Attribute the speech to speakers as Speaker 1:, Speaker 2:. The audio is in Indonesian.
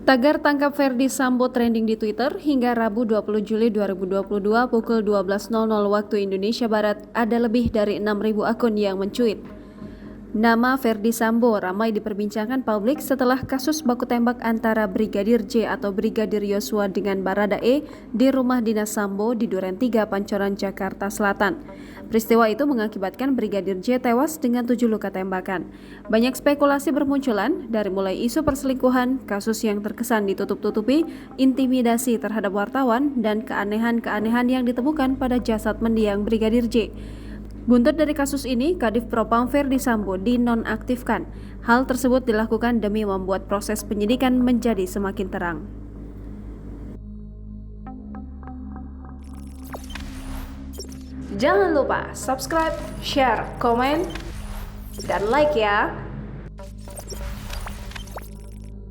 Speaker 1: Tagar tangkap Ferdy Sambo trending di Twitter hingga Rabu 20 Juli 2022 pukul 12.00 waktu Indonesia Barat ada lebih dari 6.000 akun yang mencuit. Nama Ferdy Sambo ramai diperbincangkan publik setelah kasus baku tembak antara Brigadir J atau Brigadir Yosua dengan Baradae di rumah dinas Sambo di Duren 3, Pancoran, Jakarta Selatan. Peristiwa itu mengakibatkan Brigadir J tewas dengan 7 luka tembakan. Banyak spekulasi bermunculan, dari mulai isu perselingkuhan, kasus yang terkesan ditutup-tutupi, intimidasi terhadap wartawan, dan keanehan-keanehan yang ditemukan pada jasad mendiang Brigadir J. Buntut dari kasus ini, Kadif Propam Ferdy Sambo dinonaktifkan. Hal tersebut dilakukan demi membuat proses penyidikan menjadi semakin terang. Jangan lupa subscribe, share, komen, dan like ya!